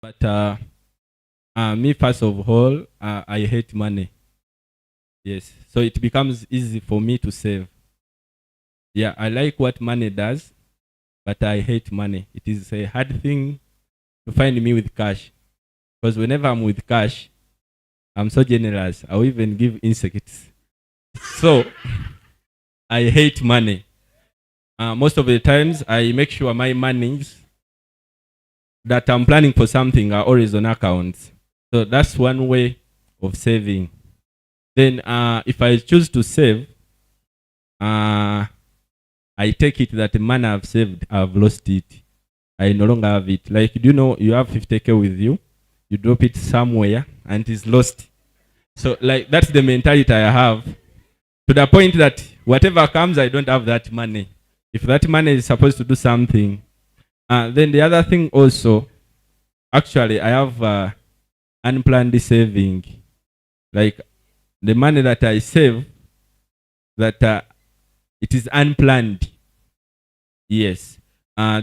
But me, first of all, I hate money. Yes. So it becomes easy for me to save. Yeah, I like what money does, but I hate money. It is a hard thing to find me with cash. Because whenever I'm with cash, I'm so generous. I'll even give insects. So I hate money. Most of the times, I make sure my monies that I'm planning for something are always on accounts. So that's one way of saving. Then, if I choose to save, uh, I take it that the money I've saved, I've lost it. I no longer have it. Like, do you know you have 50K with you? You drop it somewhere and it's lost. So, like, that's the mentality I have, to the point that whatever comes, I don't have that money. If that money is supposed to do something, then the other thing also, actually, I have unplanned saving. Like, the money that I save, that it is unplanned. Yes.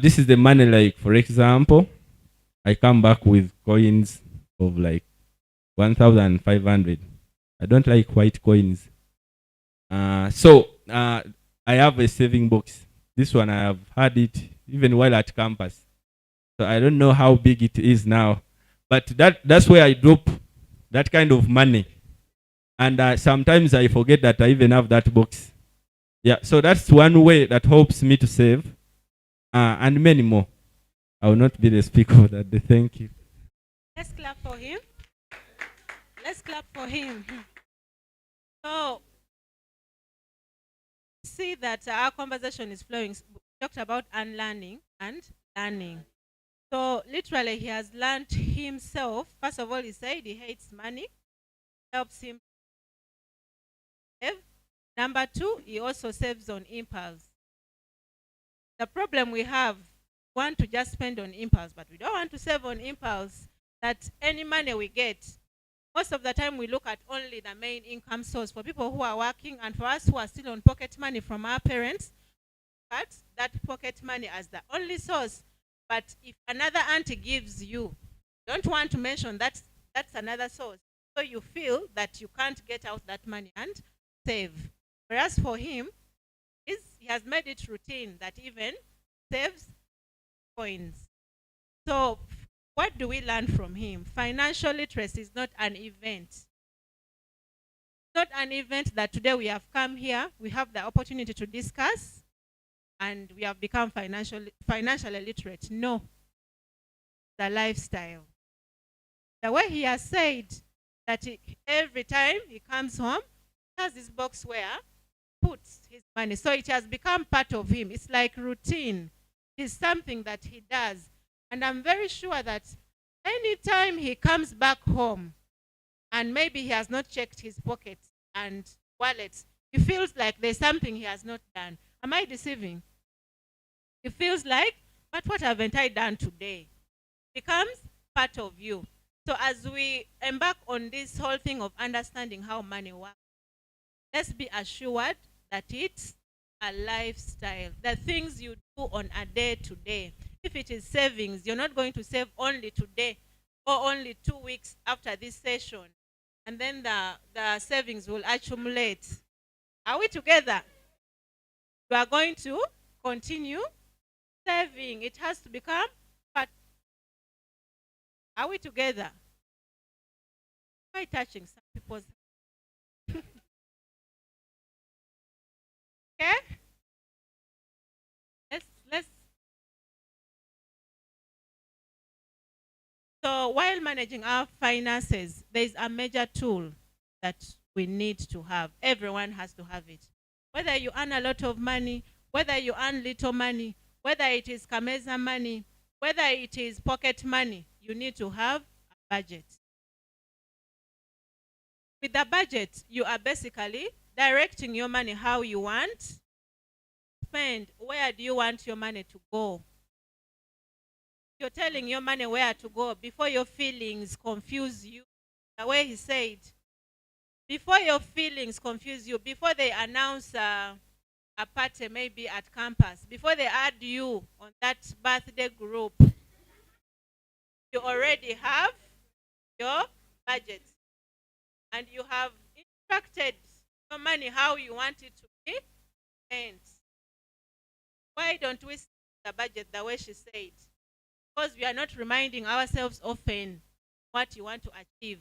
This is the money, like, for example, I come back with coins of like 1,500. I don't like white coins. So I have a saving box. This one I have had it even while at campus. So I don't know how big it is now, but that's where I drop that kind of money. And sometimes I forget that I even have that box. Yeah, so that's one way that helps me to save, and many more. I will not be the speaker of that day. Thank you. Let's clap for him. Let's clap for him. So, see that our conversation is flowing. We talked about unlearning and learning. So, literally, he has learned himself. First of all, he said he hates money, helps him save. Number two, he also saves on impulse. The problem we have, we want to just spend on impulse, but we don't want to save on impulse. That any money we get, most of the time we look at only the main income source for people who are working, and for us who are still on pocket money from our parents, but that pocket money as the only source. But if another auntie gives you, don't want to mention that that's another source. So you feel that you can't get out that money and save. Whereas for him, he has made it routine that even saves coins. So what do we learn from him? Financial literacy is not an event. It's not an event that today we have come here, we have the opportunity to discuss, and we have become financially literate. No, the lifestyle. The way he has said that every time he comes home, he has this box where he puts his money. So it has become part of him. It's like routine. It's something that he does. And I'm very sure that anytime he comes back home and maybe he has not checked his pockets and wallets, he feels like there's something he has not done. Am I deceiving? He feels like, but what haven't I done today? Becomes part of you. So as we embark on this whole thing of understanding how money works, let's be assured that it's a lifestyle. The things you do on a day to day. If it is savings, you're not going to save only today or only 2 weeks after this session. And then the savings will accumulate. Are we together? You are going to continue saving. It has to become part. Are we together? Quite touching some people's. Okay? Let's So while managing our finances, there is a major tool that we need to have. Everyone has to have it. Whether you earn a lot of money, whether you earn little money, whether it is Kameza money, whether it is pocket money, you need to have a budget. With the budget, you are basically directing your money how you want spend. Where do you want your money to go? You're telling your money where to go before your feelings confuse you. The way he said, before your feelings confuse you, before they announce a party maybe at campus, before they add you on that birthday group, You already have your budget and you have instructed your money how you want it to be spent. Why don't we see the budget the way she said? Because we are not reminding ourselves often what you want to achieve.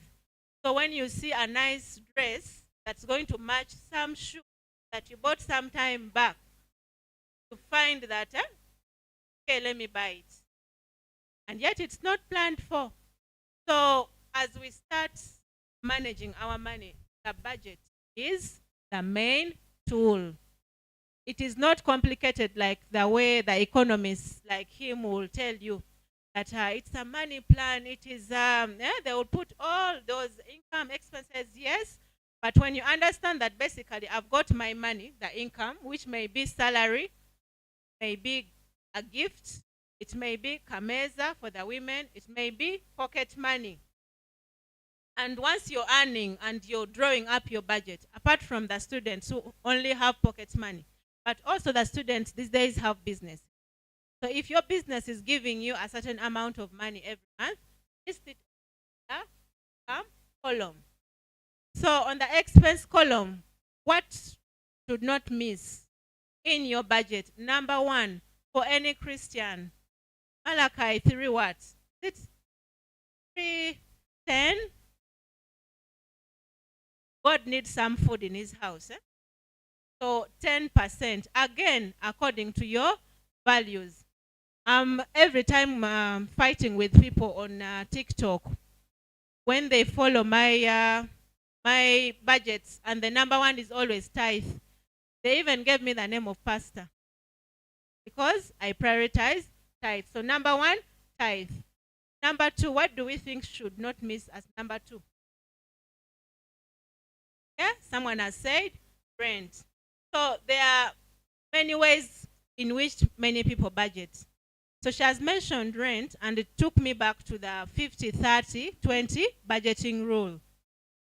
So when you see a nice dress that's going to match some shoe that you bought some time back, you find that, okay, let me buy it. And yet it's not planned for. So as we start managing our money, the budget is the main tool. It is not complicated like the way the economists like him will tell you that it's a money plan. It is, they will put all those income expenses, yes. But when you understand that basically I've got my money, the income, which may be salary, may be a gift, it may be kameza for the women, it may be pocket money. And once you're earning and you're drawing up your budget, apart from the students who only have pocket money, but also the students these days have business. So if your business is giving you a certain amount of money every month, list it in the column. So on the expense column, what should not miss in your budget? Number one, for any Christian, Malachi 3 what? It's 3:10. God needs some food in his house. So 10%, again, according to your values. Every time fighting with people on TikTok, when they follow my my budgets, and the number one is always tithe. They even gave me the name of pastor because I prioritize tithe. So number one, tithe. Number two, what do we think should not miss as number two? Yeah, someone has said rent. So there are many ways in which many people budget. So she has mentioned rent, and it took me back to the 50-30-20 budgeting rule,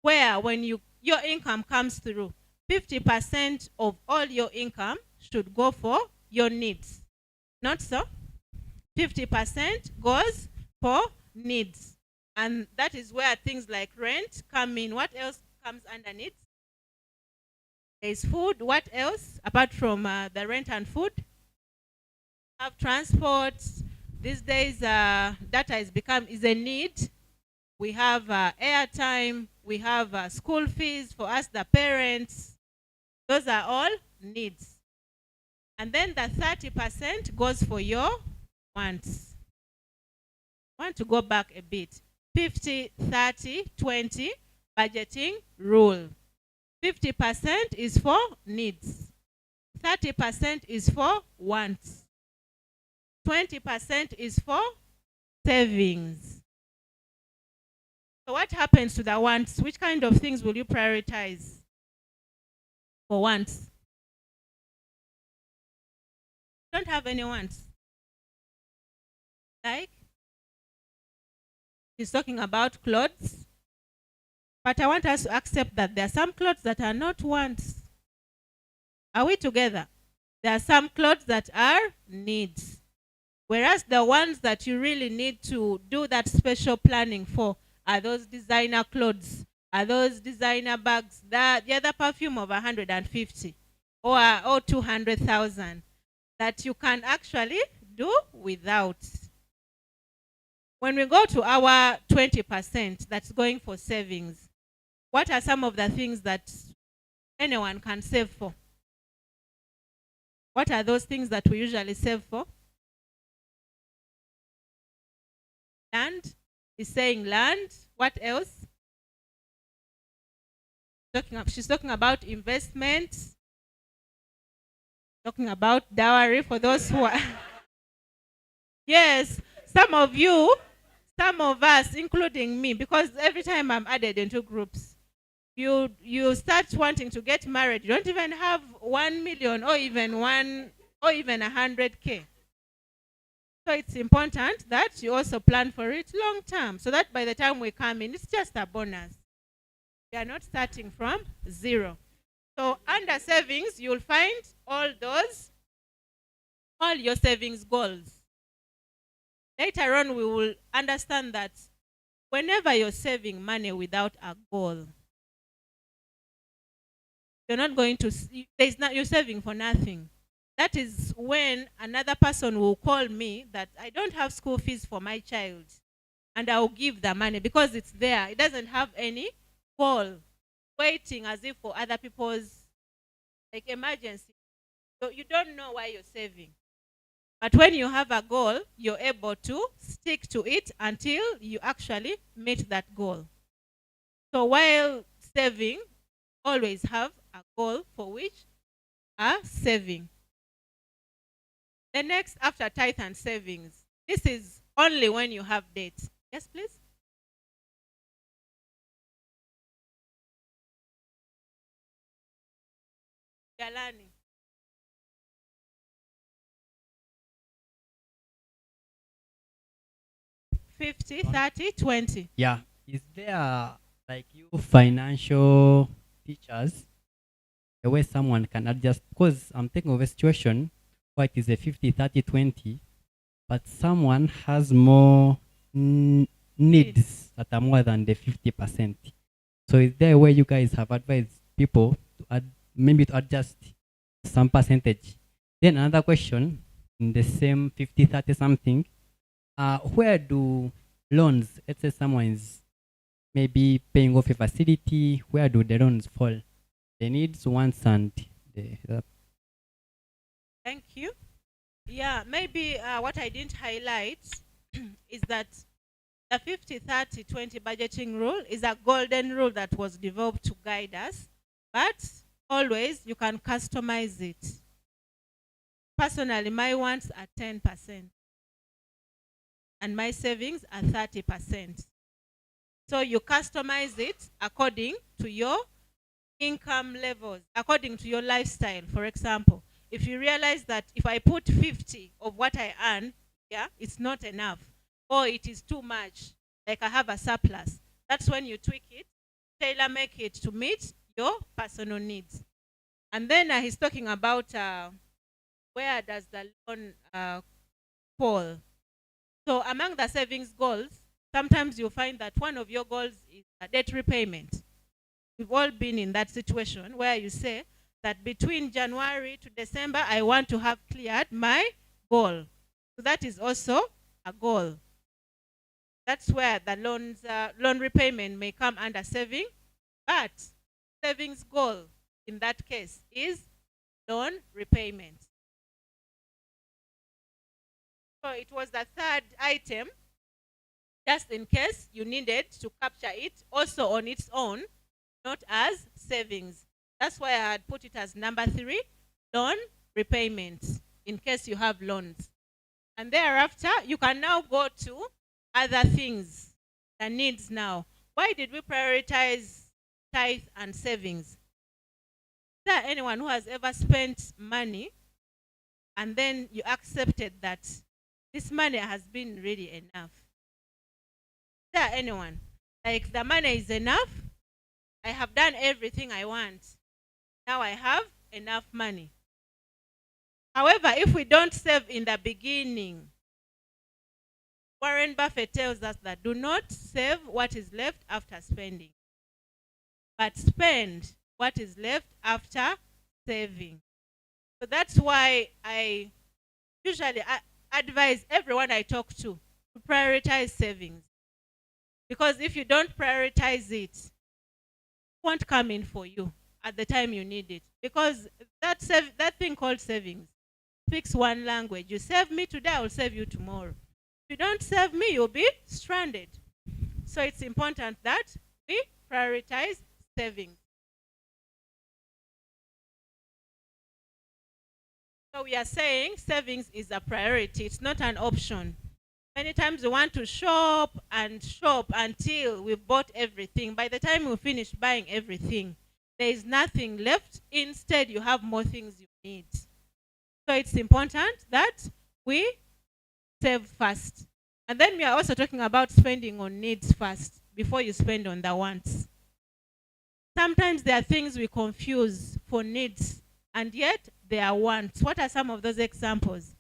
where when your income comes through, 50% of all your income should go for your needs. Not so? 50% goes for needs. And that is where things like rent come in. What else comes under needs? There's food. What else apart from the rent and food? Have transport. These days, data is a need. We have airtime. We have school fees for us, the parents. Those are all needs. And then the 30% goes for your wants. I want to go back a bit. 50-30-20 budgeting rule. 50% is for needs. 30% is for wants. 20% is for savings. So what happens to the wants? Which kind of things will you prioritize for wants? Don't have any wants. Like, he's talking about clothes. But I want us to accept that there are some clothes that are not wants. Are we together? There are some clothes that are needs. Whereas the ones that you really need to do that special planning for are those designer clothes, are those designer bags, the other perfume of 150 or 200,000 that you can actually do without. When we go to our 20% that's going for savings, what are some of the things that anyone can save for? What are those things that we usually save for? Land. He's saying land. What else? She's talking about investment. Talking about dowry for those who are. Yes, some of you, some of us, including me, because every time I'm added into groups, you start wanting to get married. You don't even have 1 million or even 100K. So it's important that you also plan for it long term, so that by the time we come in, it's just a bonus. We are not starting from zero. So under savings, you'll find all your savings goals. Later on, we will understand that whenever you're saving money without a goal, you're not going to, there's not, you're saving for nothing. That is when another person will call me that I don't have school fees for my child, and I'll give the money because it's there. It doesn't have any goal, waiting as if for other people's like emergency. So you don't know why you're saving. But when you have a goal, you're able to stick to it until you actually meet that goal. So while saving, always have a goal for which are saving. The next after tithe and savings, this is only when you have debt. Yes, please. We are learning. 50, 30, 20. Yeah. Is there like you financial teachers a way someone can adjust? Because I'm thinking of a situation where it is a 50, 30, 20, but someone has more needs that are more than the 50%. So is there a way you guys have advised people to add, maybe to adjust some percentage? Then another question in the same 50, 30 something, where do loans, let's say someone is maybe paying off a facility, where do the loans fall? The needs, wants, and the Thank you. Yeah, maybe what I didn't highlight is that the 50, 30, 20 budgeting rule is a golden rule that was developed to guide us, but always you can customize it. Personally, my wants are 10% and my savings are 30%. So you customize it according to your income levels, according to your lifestyle. For example, if you realize that if I put 50 of what I earn, yeah, it's not enough, or it is too much, like I have a surplus, that's when you tweak it, tailor make it to meet your personal needs. And then he's talking about where does the loan fall. So among the savings goals, sometimes you'll find that one of your goals is a debt repayment. We've all been in that situation where you say that between January to December, I want to have cleared my goal. So that is also a goal. That's where the loan repayment may come under saving, but savings goal in that case is loan repayment. So it was the third item, just in case you needed to capture it also on its own, not as savings. That's why I had put it as number 3, loan repayment, in case you have loans. And thereafter, you can now go to other things, the needs now. Why did we prioritize tithe and savings? Is there anyone who has ever spent money and then you accepted that this money has been really enough? Is there anyone? Like the money is enough, I have done everything I want. Now I have enough money. However, if we don't save in the beginning, Warren Buffett tells us that do not save what is left after spending, but spend what is left after saving. So that's why I usually advise everyone I talk to prioritize savings. Because if you don't prioritize it, it won't come in for you at the time you need it. Because that thing called savings speaks one language. You save me today, I will save you tomorrow. If you don't save me, you'll be stranded. So it's important that we prioritize savings. So we are saying savings is a priority. It's not an option. Many times we want to shop and shop until we've bought everything. By the time we finish buying everything, there is nothing left. Instead, you have more things you need. So it's important that we save first. And then we are also talking about spending on needs first before you spend on the wants. Sometimes there are things we confuse for needs, and yet they are wants. What are some of those examples?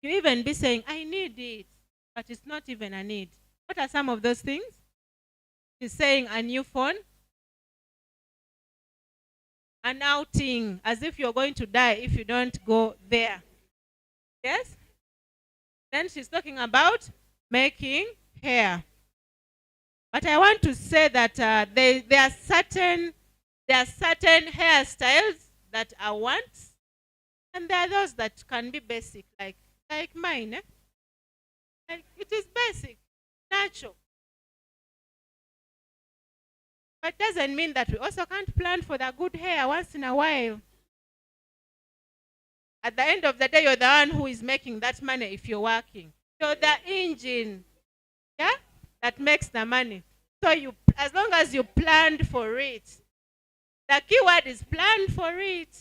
You even be saying, I need it, but it's not even a need. What are some of those things? She's saying a new phone, an outing, as if you're going to die if you don't go there. Yes? Then she's talking about making hair. But I want to say that there are certain hairstyles that I want, and there are those that can be basic, like mine. Like it is basic, natural. But doesn't mean that we also can't plan for the good hair once in a while. At the end of the day, you're the one who is making that money if you're working. You're the engine, yeah, that makes the money. So as long as you planned for it, the keyword is plan for it.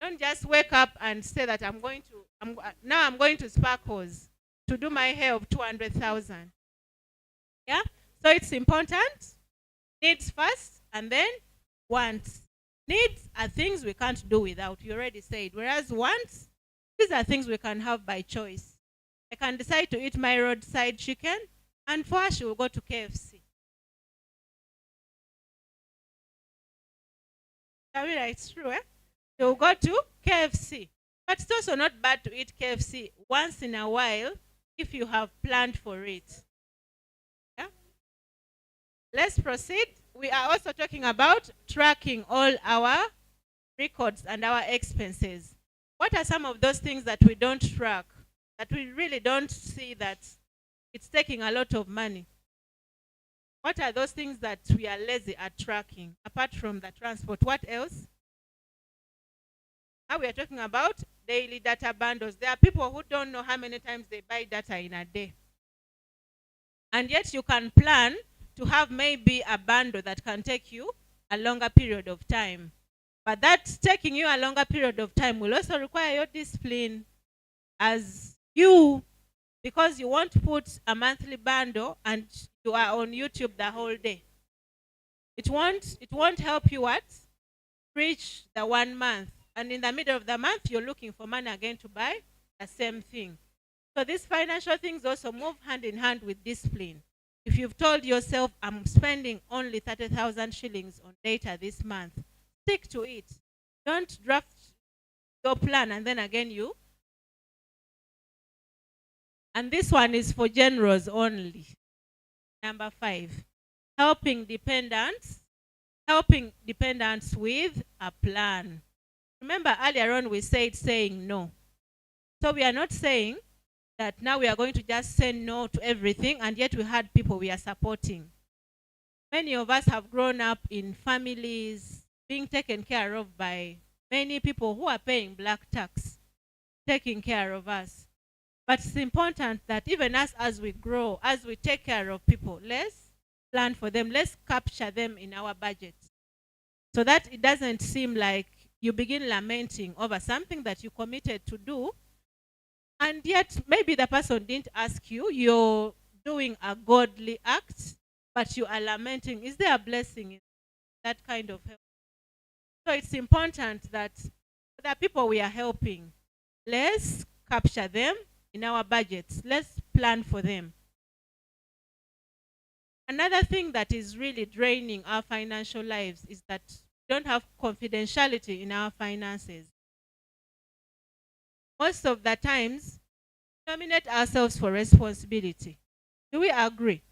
Don't just wake up and say that I'm going to Sparkles to do my hair of 200,000. Yeah. So it's important. Needs first, and then wants. Needs are things we can't do without. You already said. Whereas wants, these are things we can have by choice. I can decide to eat my roadside chicken, and for her, she will go to KFC. I mean, it's true, eh? She will go to KFC. But it's also not bad to eat KFC once in a while if you have planned for it. Yeah? Let's proceed. We are also talking about tracking all our records and our expenses. What are some of those things that we don't track, that we really don't see that it's taking a lot of money? What are those things that we are lazy at tracking, apart from the transport? What else? Now we are talking about daily data bundles. There are people who don't know how many times they buy data in a day. And yet you can plan to have maybe a bundle that can take you a longer period of time. But that taking you a longer period of time will also require your discipline as you, because you won't put a monthly bundle and you are on YouTube the whole day. It won't help you what? Reach the 1 month. And in the middle of the month, you're looking for money again to buy the same thing. So these financial things also move hand in hand with discipline. If you've told yourself, I'm spending only 30,000 shillings on data this month, stick to it. Don't draft your plan and then again you. And this one is for generals only. Number 5, helping dependents with a plan. Remember earlier on we said saying no. So we are not saying that now we are going to just say no to everything, and yet we had people we are supporting. Many of us have grown up in families being taken care of by many people who are paying black tax, taking care of us. But it's important that even us, as we grow, as we take care of people, let's plan for them, let's capture them in our budget, so that it doesn't seem like you begin lamenting over something that you committed to do, and yet maybe the person didn't ask you, you're doing a godly act, but you are lamenting. Is there a blessing in that kind of help? So it's important that the people we are helping, let's capture them in our budgets. Let's plan for them. Another thing that is really draining our financial lives is that we don't have confidentiality in our finances. Most of the times, we nominate ourselves for responsibility. Do we agree?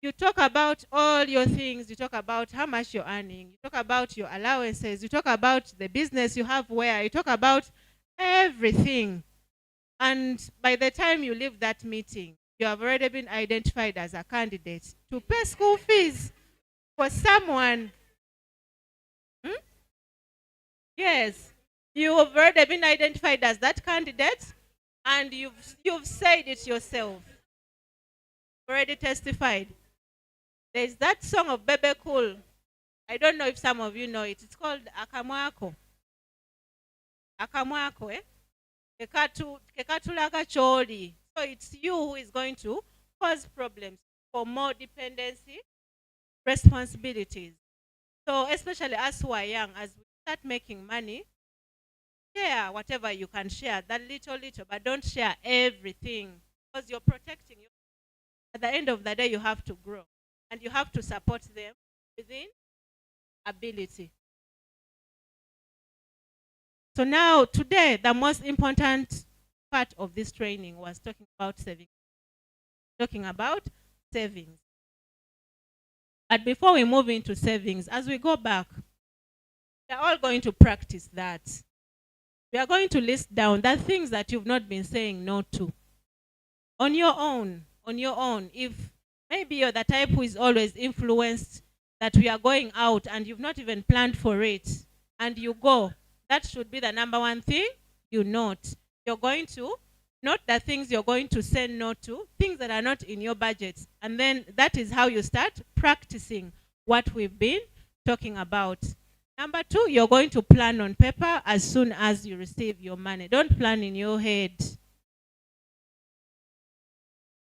You talk about all your things. You talk about how much you're earning. You talk about your allowances. You talk about the business you have where. You talk about everything. And by the time you leave that meeting, you have already been identified as a candidate to pay school fees for someone. Yes. You have already been identified as that candidate, and you've said it yourself. Already testified. There's that song of Bebe Cool. I don't know if some of you know it. It's called Akamwako. Akamwako, eh? Kekatulaga choli. So it's you who is going to cause problems for more dependency, responsibilities. So especially us who are young, as we start making money, share whatever you can share, that little, but don't share everything because you're protecting you. At the end of the day, you have to grow and you have to support them within ability. So now, today, the most important part of this training was talking about savings. Talking about savings. But before we move into savings, as we go back, we are all going to practice that. We are going to list down the things that you've not been saying no to. On your own. If maybe you're the type who is always influenced that we are going out and you've not even planned for it, and you go, that should be the number one thing you note. You're going to note the things you're going to say no to, things that are not in your budget. And then that is how you start practicing what we've been talking about. Number two, you're going to plan on paper as soon as you receive your money. Don't plan in your head.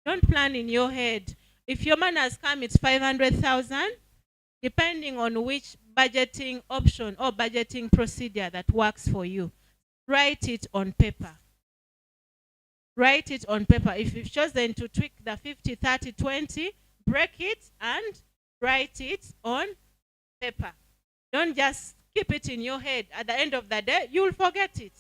Don't plan in your head. If your money has come, it's 500,000, depending on which budgeting option or budgeting procedure that works for you. Write it on paper. Write it on paper. If you've chosen to tweak the 50, 30, 20, break it and write it on paper. Don't just keep it in your head. At the end of the day, you'll forget it.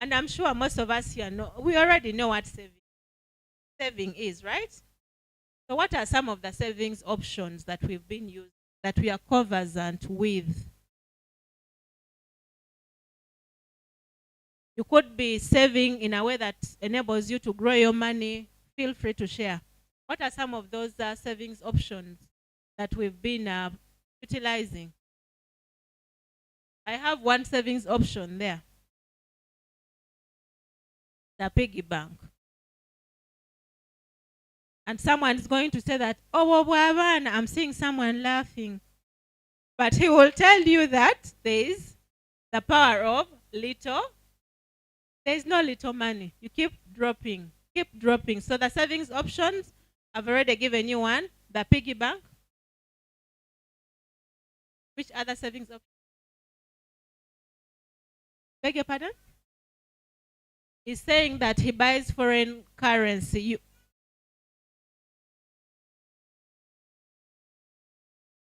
And I'm sure most of us here know, we already know what saving is, right? So what are some of the savings options that we've been using, that we are conversant with? You could be saving in a way that enables you to grow your money. Feel free to share. What are some of those savings options that we've been utilizing? I have one savings option there. The piggy bank. And someone is going to say that, oh, I'm seeing someone laughing. But he will tell you that there is the power of little. There is no little money. You keep dropping. So the savings options, I've already given you one, the piggy bank. Which other savings option? Beg your pardon? He's saying that he buys foreign currency.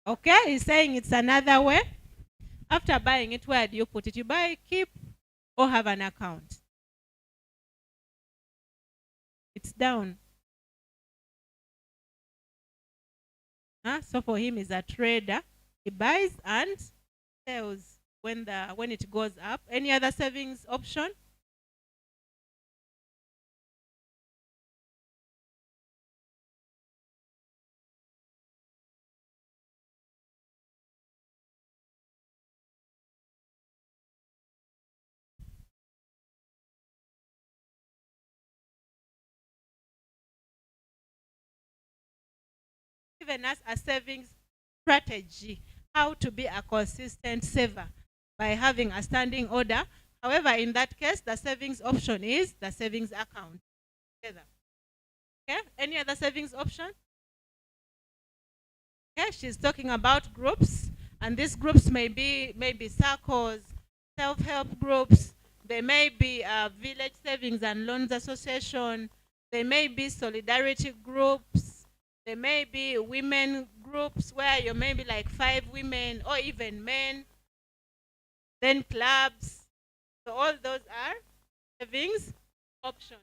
Okay, he's saying it's another way. After buying it, where do you put it? You buy, keep, or have an account? It's down. So for him, he's a trader. He buys and sells when it goes up. Any other savings option? Given us a savings strategy, how to be a consistent saver by having a standing order. However, in that case, the savings option is the savings account. Together. Okay, any other savings option? Okay, she's talking about groups, and these groups may be circles, self-help groups. They may be village savings and loans association. They may be solidarity groups. There may be women groups where you may be like 5 women or even men. Then clubs. So all those are savings options.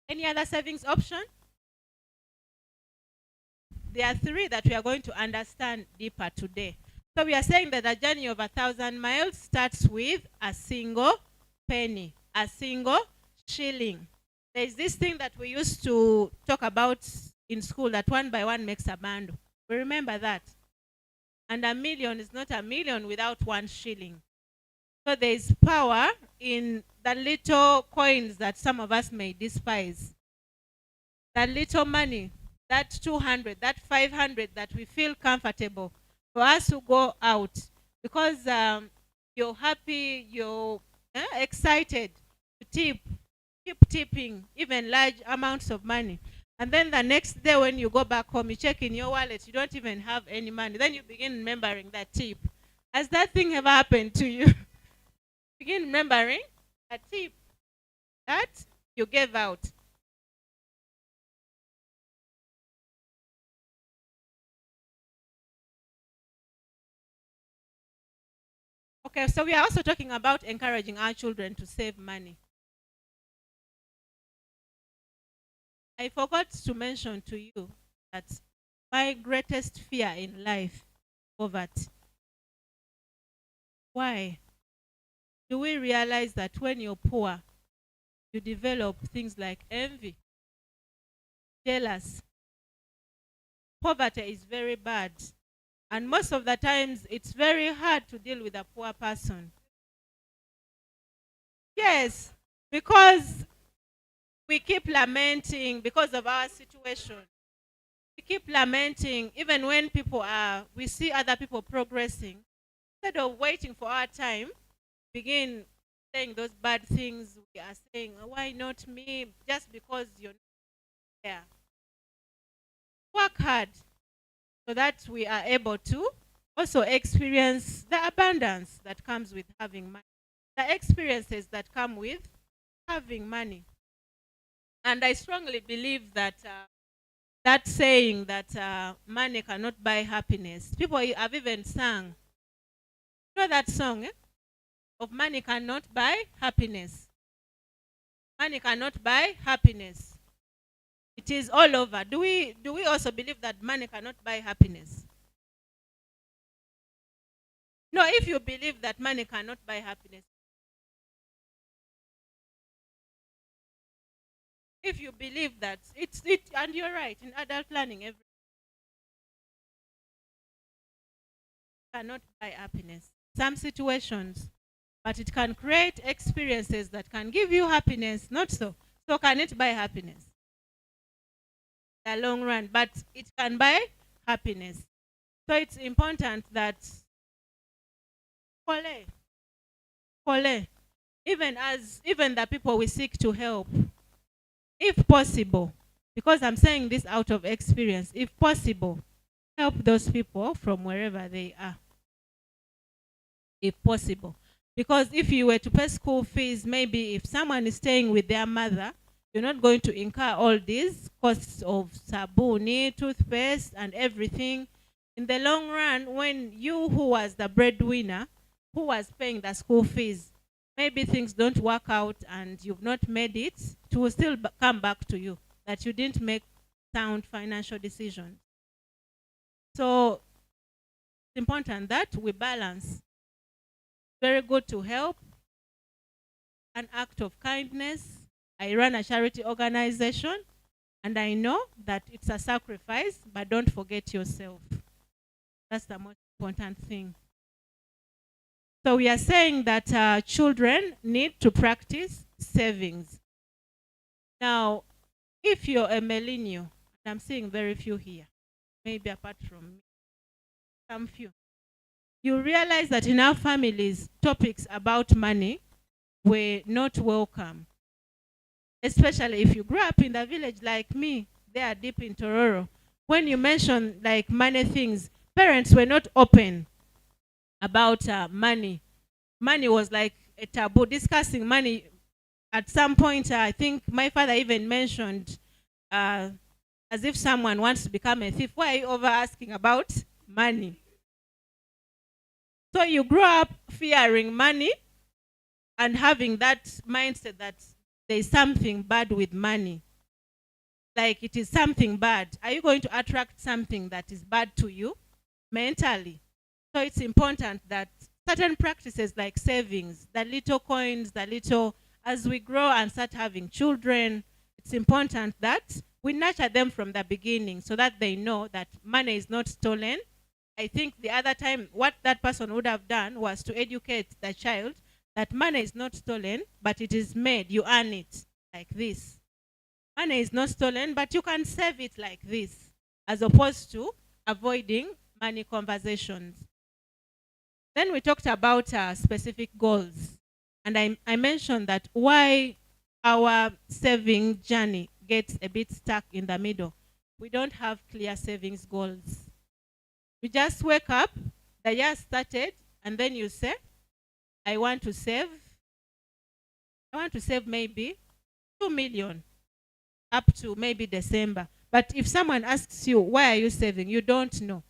Any other savings option? There are 3 that we are going to understand deeper today. So we are saying that the journey of 1,000 miles starts with a single penny, a single shilling. There's this thing that we used to talk about in school, that 1 by 1 makes a bundle. We remember that. And a million is not a million without 1 shilling. So there is power in the little coins that some of us may despise. That little money, that 200, that 500 that we feel comfortable for us to go out because you're happy, you're excited to tip. Keep tipping even large amounts of money. And then the next day when you go back home, you check in your wallet, you don't even have any money. Then you begin remembering that tip. Has that thing ever happened to you? Begin remembering a tip that you gave out. Okay, so we are also talking about encouraging our children to save money. I forgot to mention to you that my greatest fear in life, poverty. Why? Do we realize that when you're poor, you develop things like envy, jealous? Poverty is very bad. And most of the times, it's very hard to deal with a poor person. Yes, because we keep lamenting because of our situation. We keep lamenting even when we see other people progressing. Instead of waiting for our time, begin saying those bad things. We are saying, "Oh, why not me?" Just because you're not there. Work hard so that we are able to also experience the abundance that comes with having money, the experiences that come with having money. And I strongly believe that that saying that money cannot buy happiness. People have even sung. You know that song of money cannot buy happiness. Money cannot buy happiness. It is all over. Do we also believe that money cannot buy happiness? No, if you believe that money cannot buy happiness, if you believe that and you're right, in adult learning, every cannot buy happiness. Some situations, but it can create experiences that can give you happiness. Not so. So can it buy happiness? The long run, but it can buy happiness. So it's important that Kole, Kole, even the people we seek to help, if possible, because I'm saying this out of experience, if possible, help those people from wherever they are. If possible. Because if you were to pay school fees, maybe if someone is staying with their mother, you're not going to incur all these costs of sabuni, toothpaste, and everything. In the long run, when you, who was the breadwinner, who was paying the school fees, maybe things don't work out and you've not made it, it will still come back to you that you didn't make sound financial decisions. So it's important that we balance. Very good to help, an act of kindness. I run a charity organization, and I know that it's a sacrifice, but don't forget yourself. That's the most important thing. So we are saying that children need to practice savings. Now, if you're a millennial, and I'm seeing very few here, maybe apart from me, some few, you realize that in our families, topics about money were not welcome. Especially if you grew up in the village like me, they are deep in Tororo. When you mention like money things, parents were not open about money. Money was like a taboo. Discussing money, at some point, I think my father even mentioned, as if someone wants to become a thief. Why are you over asking about money? So you grow up fearing money and having that mindset that there's something bad with money. Like it is something bad. Are you going to attract something that is bad to you mentally? So it's important that certain practices like savings, the little coins, as we grow and start having children, it's important that we nurture them from the beginning so that they know that money is not stolen. I think the other time, what that person would have done was to educate the child that money is not stolen, but it is made. You earn it like this. Money is not stolen, but you can save it like this, as opposed to avoiding money conversations. Then we talked about specific goals. And I mentioned that why our saving journey gets a bit stuck in the middle. We don't have clear savings goals. You just wake up, the year started, and then you say, I want to save maybe 2 million up to maybe December. But if someone asks you, why are you saving? You don't know.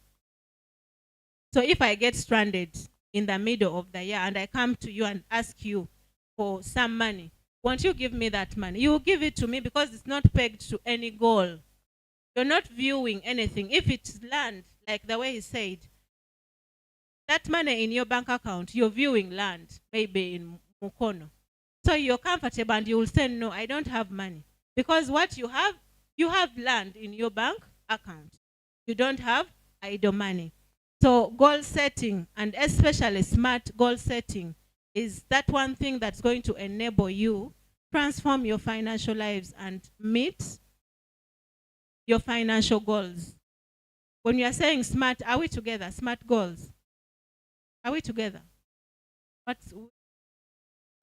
So if I get stranded in the middle of the year and I come to you and ask you for some money, won't you give me that money? You will give it to me because it's not pegged to any goal. You're not viewing anything. If it's land, like the way he said, that money in your bank account, you're viewing land, maybe in Mukono. So you're comfortable and you will say, no, I don't have money. Because what you have land in your bank account. You don't have idle money. So goal setting, and especially smart goal setting, is that one thing that's going to enable you transform your financial lives and meet your financial goals. When you are saying smart, are we together? Smart goals. Are we together? What's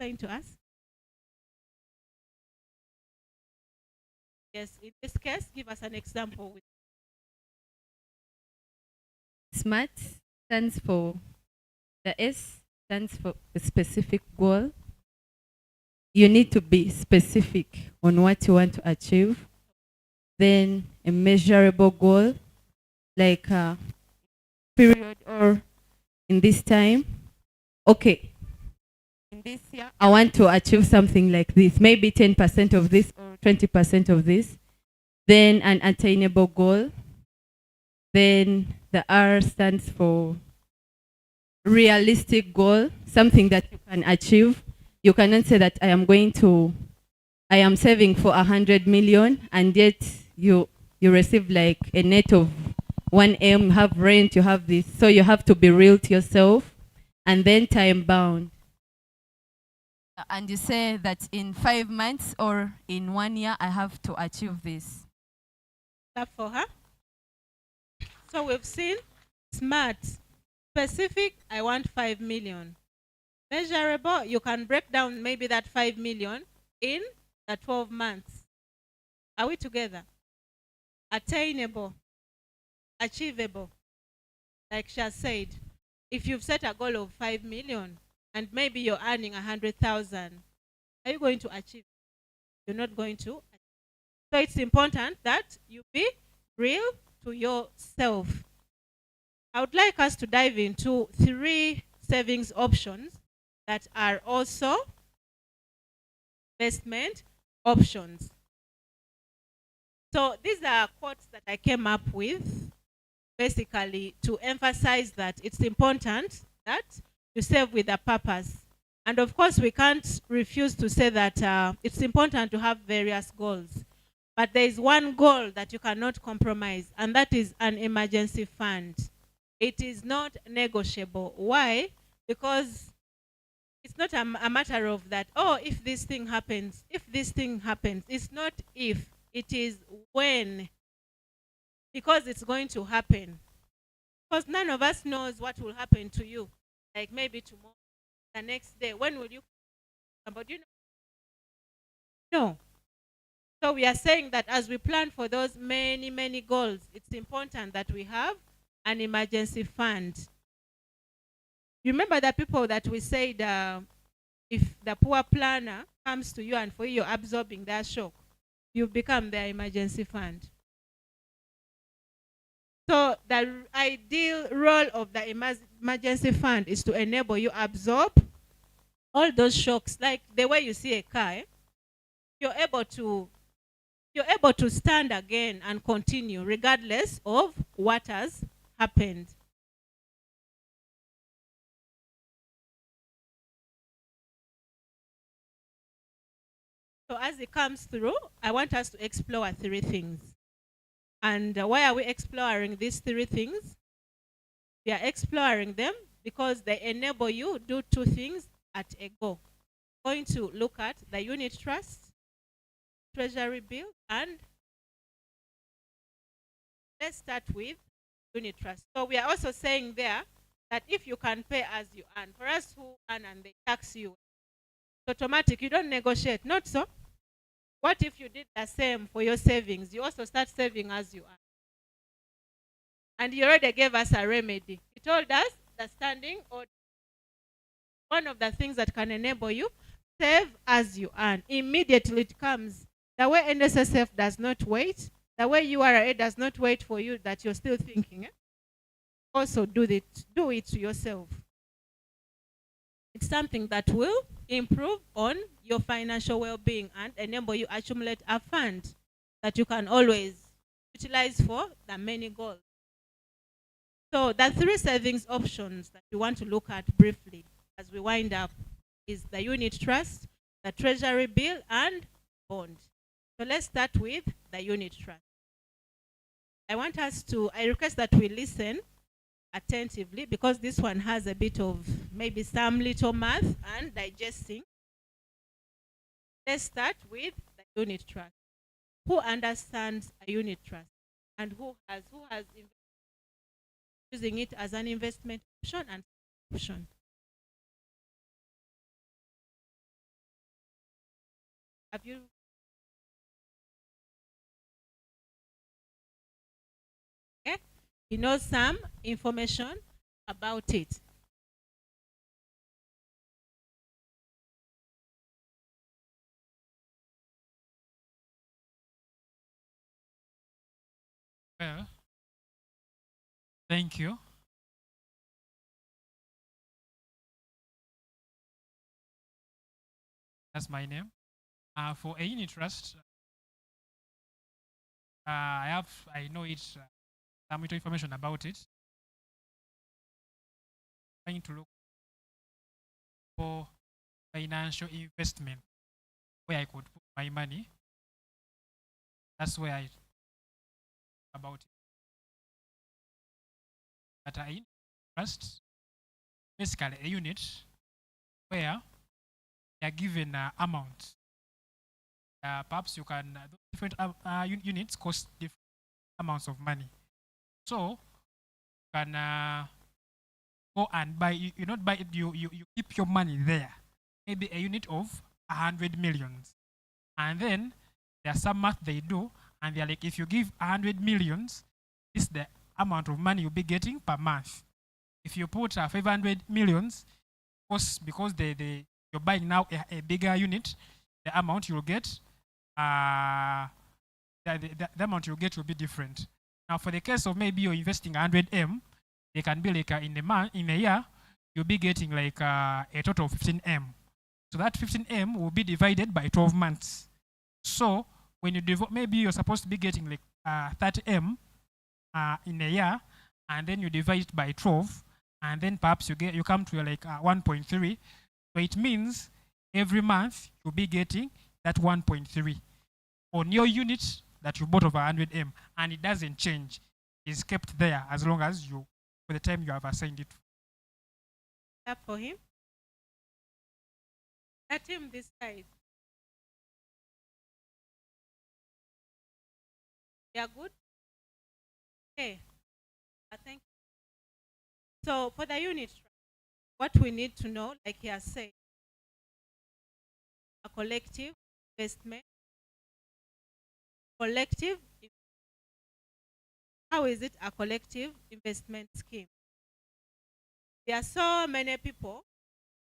saying to us? Yes, in this case, give us an example. SMART stands for, the S stands for a specific goal. You need to be specific on what you want to achieve. Then a measurable goal, like a period or in this time. Okay, in this year, I want to achieve something like this, maybe 10% of this or 20% of this. Then an attainable goal. Then the R stands for realistic goal, something that you can achieve. You cannot say that I am saving for 100 million and yet you receive like a net of 1M, you have rent, you have this. So you have to be real to yourself. And then time bound. And you say that in 5 months or in 1 year, I have to achieve this. That for her? So we've seen smart, specific, I want 5 million. Measurable, you can break down maybe that 5 million in the 12 months. Are we together? Attainable, achievable. Like Shah said, if you've set a goal of 5 million and maybe you're earning 100,000, are you going to achieve? You're not going to. So it's important that you be real to yourself. I would like us to dive into 3 savings options that are also investment options. So these are quotes that I came up with basically to emphasize that it's important that you save with a purpose. And of course, we can't refuse to say that it's important to have various goals. But there is one goal that you cannot compromise, and that is an emergency fund. It is not negotiable. Why? Because it's not a matter of that, oh, if this thing happens. It's not if, it is when. Because it's going to happen. Because none of us knows what will happen to you. Like maybe tomorrow, the next day. When will you? But you know? No. So we are saying that as we plan for those many, many goals, it's important that we have an emergency fund. Remember the people that we said, if the poor planner comes to you and for you you're absorbing that shock, you become their emergency fund. So the ideal role of the emergency fund is to enable you absorb all those shocks. Like the way you see a car, you're able to stand again and continue regardless of what has happened. So as it comes through, I want us to explore 3 things. And why are we exploring these 3 things? We are exploring them because they enable you to do 2 things at a go. We're going to look at the unit trust, treasury bill, and let's start with unit trust. So we are also saying there that if you can pay as you earn, for us who earn and they tax you, it's automatic, you don't negotiate, not so? What if you did the same for your savings? You also start saving as you are. And he already gave us a remedy. He told us the standing order. One of the things that can enable you, save as you earn. Immediately it comes. The way NSSF does not wait, the way URA does not wait for you that you're still thinking. Also do it to yourself. It's something that will improve on your financial well-being and enable you accumulate a fund that you can always utilize for the many goals. So the 3 savings options that we want to look at briefly as we wind up is the unit trust, the treasury bill, and bond. So let's start with the unit trust. I request that we listen attentively because this one has a bit of maybe some little math and digesting. Let's start with the unit trust. Who understands a unit trust and who has using it as an investment option and option? Have you? Okay. You know some information about it. Well, thank you. That's my name. For a unit trust, I know it, some little information about it. Trying to look for financial investment where I could put my money. That's where I about it. But a unit trust, basically a unit where they are given amount. Perhaps you can different units cost different amounts of money. So you can go and buy. You not buy it. You keep your money there. Maybe a unit of 100 millions, and then there's some math they do, and they're like, if you give 100 millions, this is the amount of money you'll be getting per month. If you put 500 millions, because you're buying now a bigger unit, the amount you'll get, the amount you'll get will be different. Now, for the case of maybe you're investing 100M, they can be like in a year, you'll be getting like a total of 15M. So that 15M will be divided by 12 months. So when you maybe you're supposed to be getting like 30M in a year, and then you divide it by 12, and then perhaps you come to like 1.3. So it means every month you'll be getting that 1.3 on your unit that you bought of 100M, and it doesn't change. It's kept there as long as for the time you have assigned it. Clap for him. Let him this side. You are good? Okay. Thank you. So for the unit, what we need to know, like he has said, a collective investment. Collective. How is it a collective investment scheme? There are so many people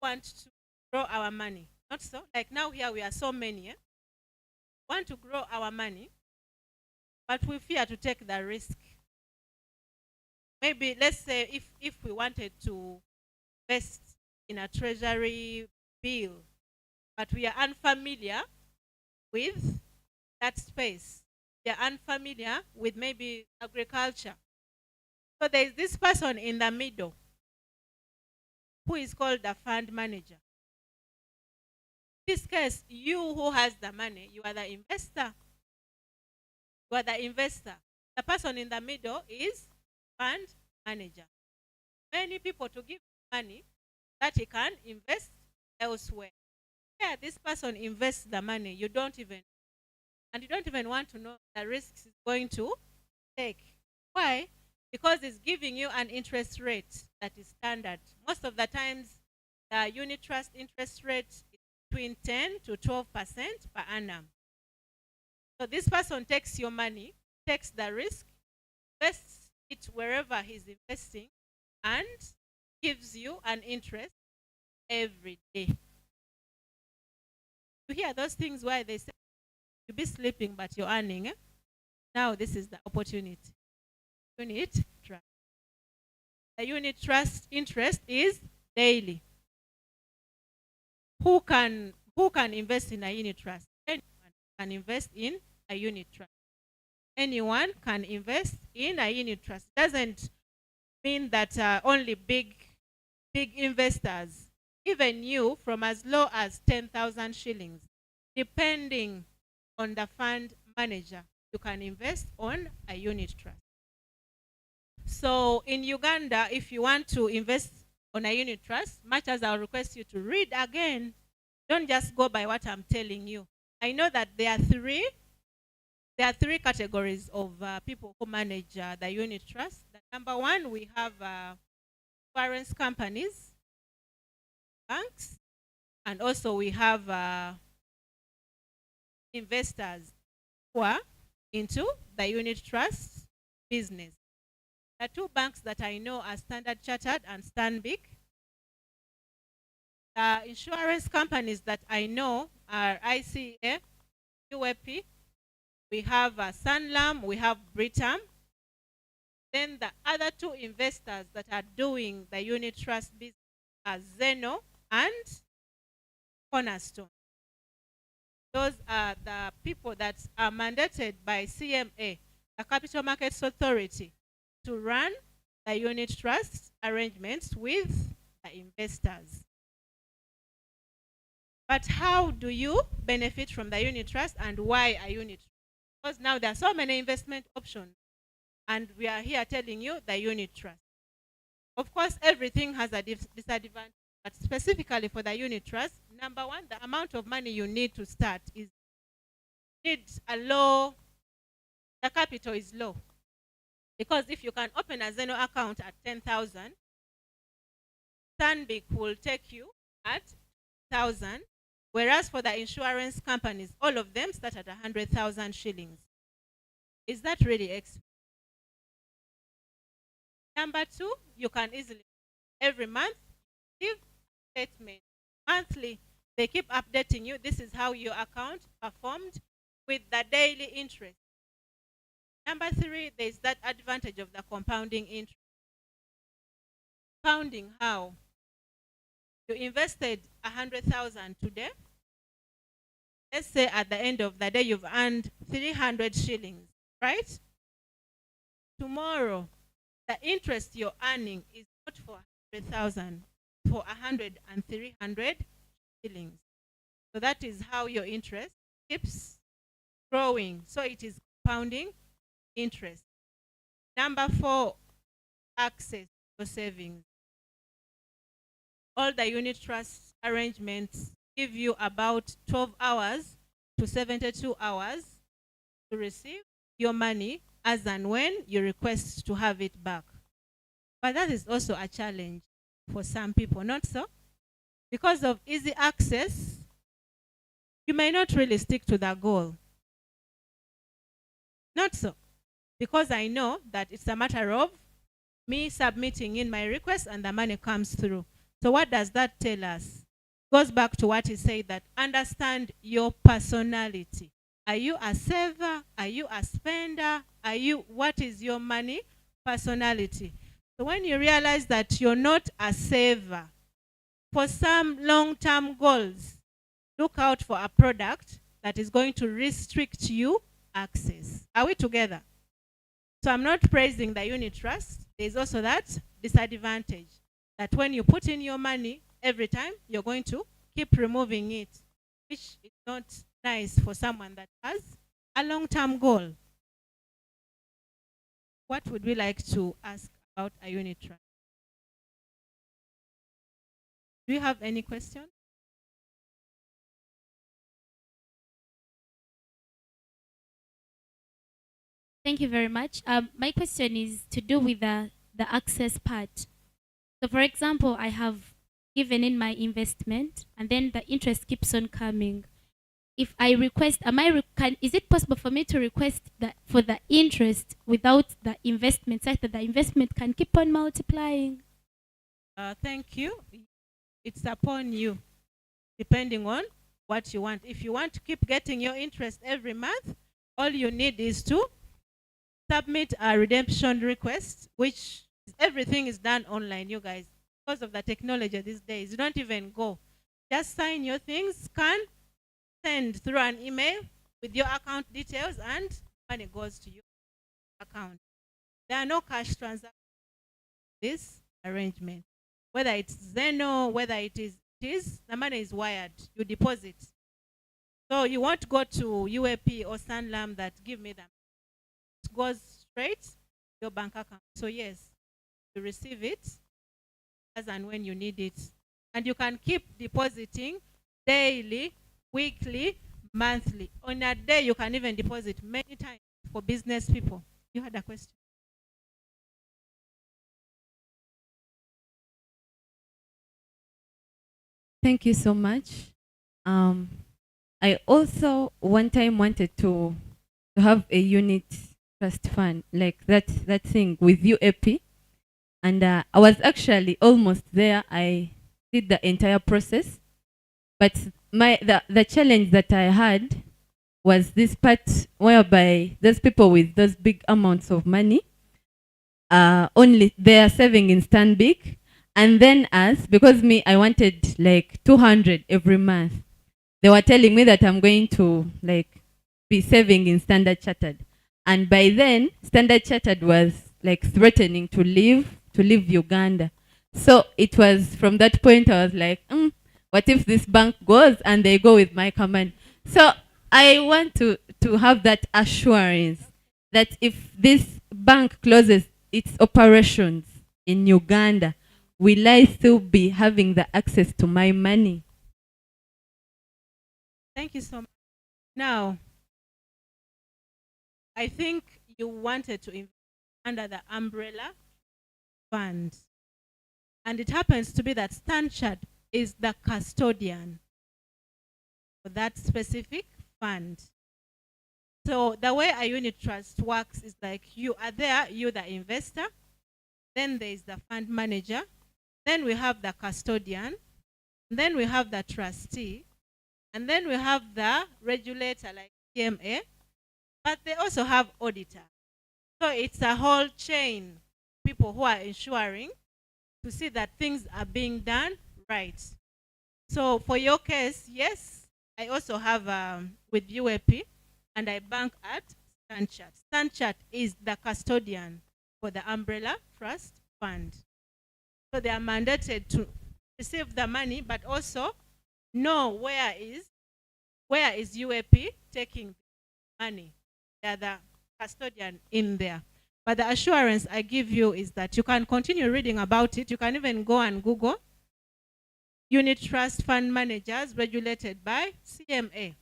who want to grow our money. Not so? Like now here we are so many. Want to grow our money, but we fear to take the risk. Maybe let's say if we wanted to invest in a treasury bill, but we are unfamiliar with that space. We are unfamiliar with maybe agriculture. So there is this person in the middle who is called the fund manager. In this case, you who has the money, you are the investor. You are the investor. The person in the middle is fund manager. Many people to give money that he can invest elsewhere. Yeah, this person invests the money. You don't even want to know the risks it's going to take. Why? Because it's giving you an interest rate that is standard. Most of the times, the unit trust interest rate is between 10 to 12% per annum. So this person takes your money, takes the risk, invests it wherever he's investing, and gives you an interest every day. You hear those things where they say you'll be sleeping but you're earning. Now this is the opportunity. Unit trust. The unit trust interest is daily. Who can invest in a unit trust? Anyone can invest in a unit trust. Anyone can invest in a unit trust. Doesn't mean that only big investors, even you, from as low as 10,000 shillings, depending on the fund manager, you can invest on a unit trust. So in Uganda, if you want to invest on a unit trust, much as I'll request you to read again, don't just go by what I'm telling you. I know that there are three categories of people who manage the unit trust. The number one, we have insurance companies, banks, and also we have investors who are into the unit trust business. The two banks that I know are Standard Chartered and Stanbic. The insurance companies that I know are ICA, UAP, we have Sanlam, we have Britam. Then the other two investors that are doing the unit trust business are Zeno and Cornerstone. Those are the people that are mandated by CMA, the Capital Markets Authority, to run the unit trust arrangements with the investors. But how do you benefit from the unit trust, and why a unit trust? Because now there are so many investment options, and we are here telling you the unit trust. Of course, everything has a disadvantage, but specifically for the unit trust, number one, the amount of money you need to start the capital is low. Because if you can open a Zeno account at 10,000, Stanbic will take you at 1,000, whereas for the insurance companies, all of them start at 100,000 shillings. Is that really expensive? Number two, you can easily, every month, give statement. Monthly, they keep updating you. This is how your account performed with the daily interest. Number three, there is that advantage of the compounding interest. Compounding how? You invested 100,000 today. Let's say at the end of the day you've earned 300 shillings, right? Tomorrow, the interest you're earning is not for 100,000, for 100 and 300 shillings. So that is how your interest keeps growing. So it is compounding interest. Number four, access to savings. All the unit trust arrangements give you about 12 hours to 72 hours to receive your money as and when you request to have it back. But that is also a challenge for some people, not so? Because of easy access, you may not really stick to the goal. Not so. Because I know that it's a matter of me submitting in my request and the money comes through. So what does that tell us? Goes back to what he said, that understand your personality. Are you a saver? Are you a spender? What is your money personality? So when you realize that you're not a saver, for some long-term goals, look out for a product that is going to restrict you access. Are we together? So I'm not praising the unit trust. There's also that disadvantage, that when you put in your money, every time you're going to keep removing it, which is not nice for someone that has a long-term goal. What would we like to ask about a unit trust? Do you have any question? Thank you very much. My question is to do with the access part. So for example, I have given in my investment and then the interest keeps on coming. if I request, is it possible for me to request that for the interest without the investment, such that the investment can keep on multiplying? Thank you. It's upon you, depending on what you want. If you want to keep getting your interest every month, all you need is to submit a redemption request, which everything is done online, you guys. Because of the technology these days, you don't even go. Just sign your things, scan, send through an email with your account details, and money goes to your account. There are no cash transactions in this arrangement. Whether it's Zeno, whether it is, the money is wired. You deposit. So you won't go to UAP or Sanlam that give me them. It goes straight to your bank account. So yes, you receive it as and when you need it. And you can keep depositing daily, weekly, monthly. On a day, you can even deposit many times for business people. You had a question? Thank you so much. I also one time wanted to have a unit trust fund, like that thing with UAP, and I was actually almost there. I did the entire process, but the challenge that I had was this part whereby those people with those big amounts of money, only they are saving in Stanbic, and then us, because me, I wanted like 200 every month. They were telling me that I'm going to like be saving in Standard Chartered. And by then, Standard Chartered was like threatening to leave Uganda. So it was from that point I was like, what if this bank goes and they go with my command? So I want to have that assurance that if this bank closes its operations in Uganda, will I still be having the access to my money? Thank you so much. Now, I think you wanted to invest under the umbrella fund. And it happens to be that Stanchart is the custodian for that specific fund. So the way a unit trust works is like you are there, you're the investor, then there is the fund manager, then we have the custodian, then we have the trustee, and then we have the regulator like CMA, but they also have auditor. So it's a whole chain, people who are ensuring to see that things are being done right. So for your case, yes, I also have with UAP, and I bank at Stanchart. Stanchart is the custodian for the umbrella trust fund. So they are mandated to receive the money, but also know where is UAP taking money. They are the custodian in there. But the assurance I give you is that you can continue reading about it. You can even go and Google unit trust fund managers regulated by CMA.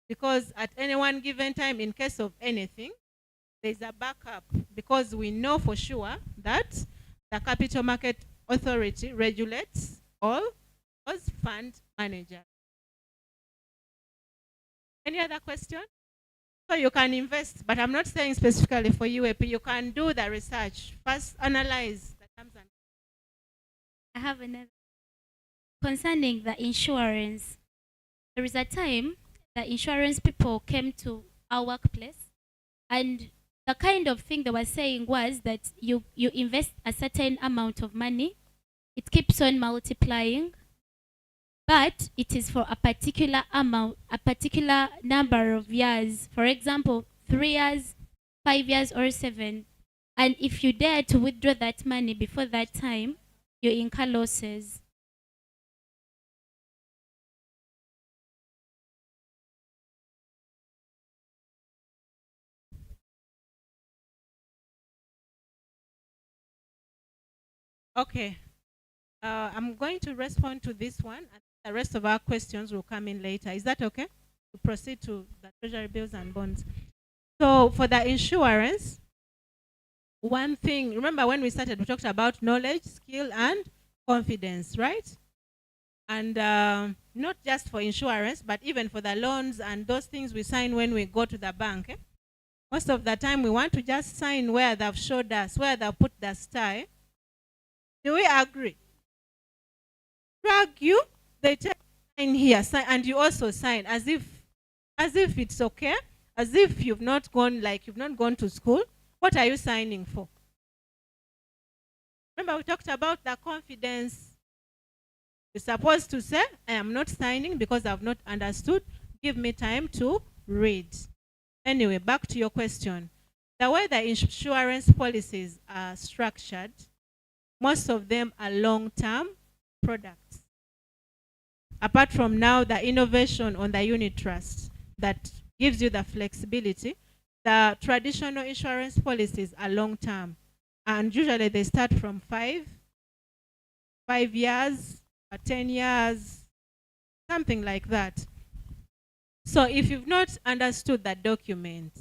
Because at any one given time, in case of anything, there's a backup, because we know for sure that the Capital Market Authority regulates all those fund managers. Any other question? So you can invest, but I'm not saying specifically for UAP. You can do the research. First, analyze the terms and I have another concerning the insurance. There is a time the insurance people came to our workplace, and the kind of thing they were saying was that you invest a certain amount of money, it keeps on multiplying, but it is for a particular amount, a particular number of years. For example, 3 years, 5 years, or 7. And if you dare to withdraw that money before that time, you incur losses. Okay. I'm going to respond to this one, and the rest of our questions will come in later. Is that okay? To proceed to the treasury bills and bonds. So for the insurance, one thing, remember when we started, we talked about knowledge, skill, and confidence, right? And not just for insurance, but even for the loans and those things we sign when we go to the bank. Most of the time, we want to just sign where they've showed us, where they've put the star. Do we agree? Drag you, they tell you sign here, sign, and you also sign as if it's okay, as if you've not gone to school. What are you signing for? Remember, we talked about the confidence. You're supposed to say, I am not signing because I've not understood. Give me time to read. Anyway, back to your question. The way the insurance policies are structured, most of them are long-term products. Apart from now, the innovation on the unit trust that gives you the flexibility, the traditional insurance policies are long-term. And usually they start from 5 years, 10 years, something like that. So if you've not understood that document,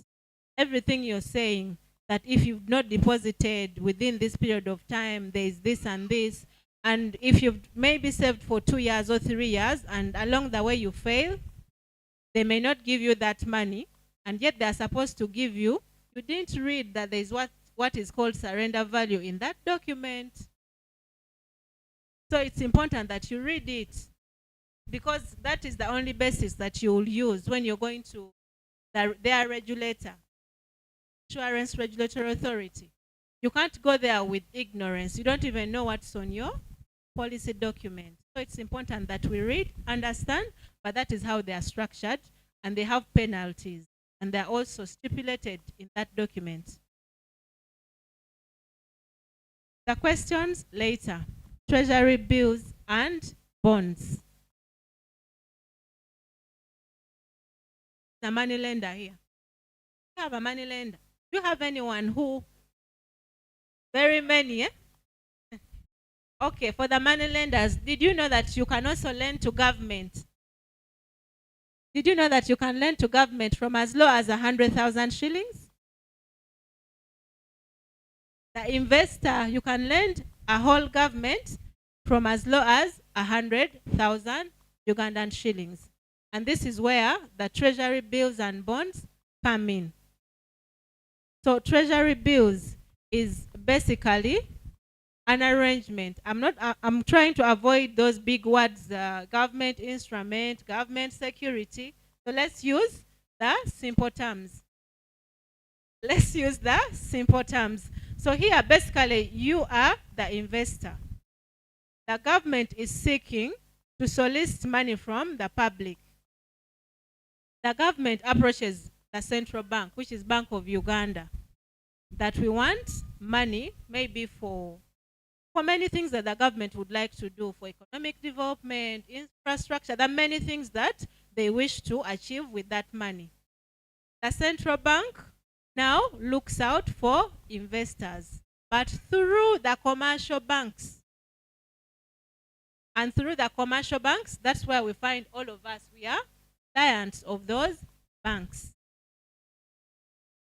everything you're saying, that if you've not deposited within this period of time, there is this and this, and if you've maybe saved for 2 years or 3 years, and along the way you fail, they may not give you that money, and yet they're supposed to give you. You didn't read that there's what is called surrender value in that document. So it's important that you read it, because that is the only basis that you will use when you're going to their regulator, Insurance Regulatory Authority. You can't go there with ignorance. You don't even know what's on your policy document. So it's important that we read, understand, but that is how they are structured, and they have penalties, and they're also stipulated in that document. The questions later. Treasury bills and bonds. The money lender here. You have a money lender. Do you have anyone who? Very many, eh? Okay, for the money lenders, did you know that you can also lend to government? Did you know that you can lend to government from as low as 100,000 shillings? The investor, you can lend a whole government from as low as 100,000 Ugandan shillings. And this is where the treasury bills and bonds come in. So treasury bills is basically an arrangement. I'm trying to avoid those big words, government instrument, government security. So let's use the simple terms. Let's use the simple terms. So here, basically, you are the investor. The government is seeking to solicit money from the public. The government approaches the central bank, which is Bank of Uganda, that we want money maybe for many things that the government would like to do, for economic development, infrastructure. There are many things that they wish to achieve with that money. The central bank now looks out for investors, but through the commercial banks. And through the commercial banks, that's where we find all of us. We are clients of those banks.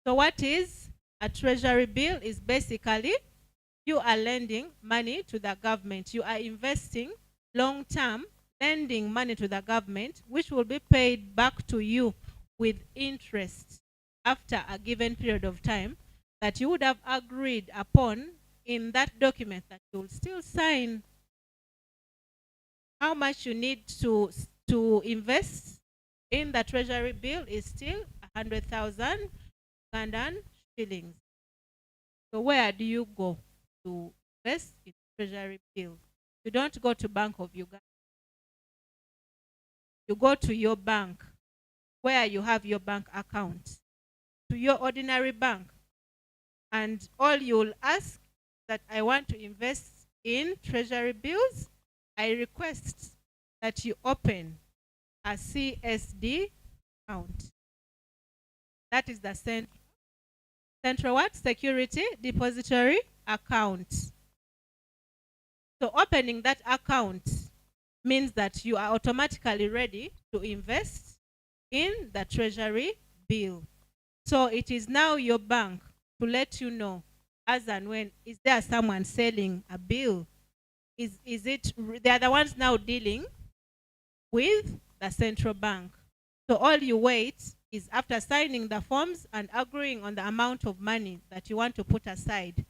So what is a treasury bill? Is basically you are lending money to the government. You are investing long-term, lending money to the government, which will be paid back to you with interest after a given period of time that you would have agreed upon in that document that you will still sign. How much you need to invest in the treasury bill is still 100,000 Ugandan shillings. So where do you go to invest in treasury bill? You don't go to Bank of Uganda. You go to your bank where you have your bank account, to your ordinary bank, and all you'll ask that I want to invest in treasury bills. I request that you open a CSD account. That is the central what? Security Depository Account. So opening that account means that you are automatically ready to invest in the treasury bill. So it is now your bank to let you know as and when, is there someone selling a bill? Is it, they are the ones now dealing with the central bank. So all you wait is after signing the forms and agreeing on the amount of money that you want to put aside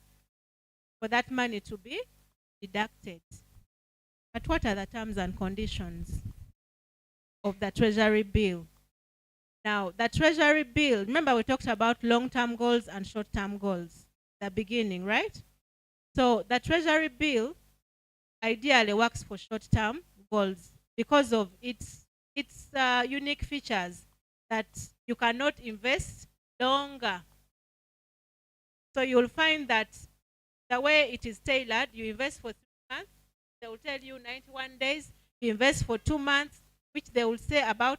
for that money to be deducted. But what are the terms and conditions of the treasury bill? Now, the treasury bill, remember we talked about long-term goals and short-term goals, the beginning, right? So the treasury bill ideally works for short-term goals because of its unique features that you cannot invest longer. So you'll find that the way it is tailored, you invest for 3 months, they will tell you 91 days. You invest for 2 months, which they will say about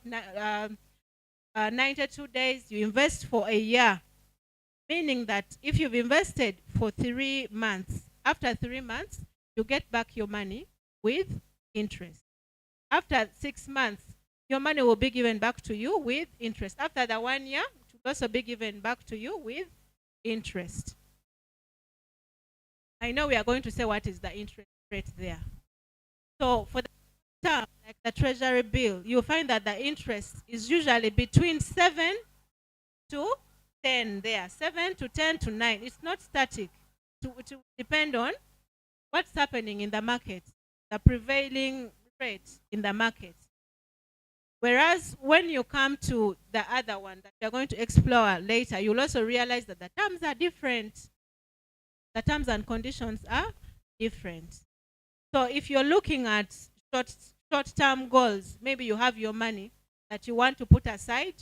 92 days. You invest for a year, meaning that if you've invested for 3 months, after 3 months, you get back your money with interest. After 6 months, your money will be given back to you with interest. After the 1 year, it will also be given back to you with interest. I know we are going to say what is the interest rate there. So for the term, like the treasury bill, you'll find that the interest is usually between 7 to 10 there. 7 to 10 to 9. It's not static. It will depend on what's happening in the market, the prevailing rate in the market. Whereas when you come to the other one that you're going to explore later, you'll also realize that the terms are different. The terms and conditions are different. So if you're looking at short-term goals, maybe you have your money that you want to put aside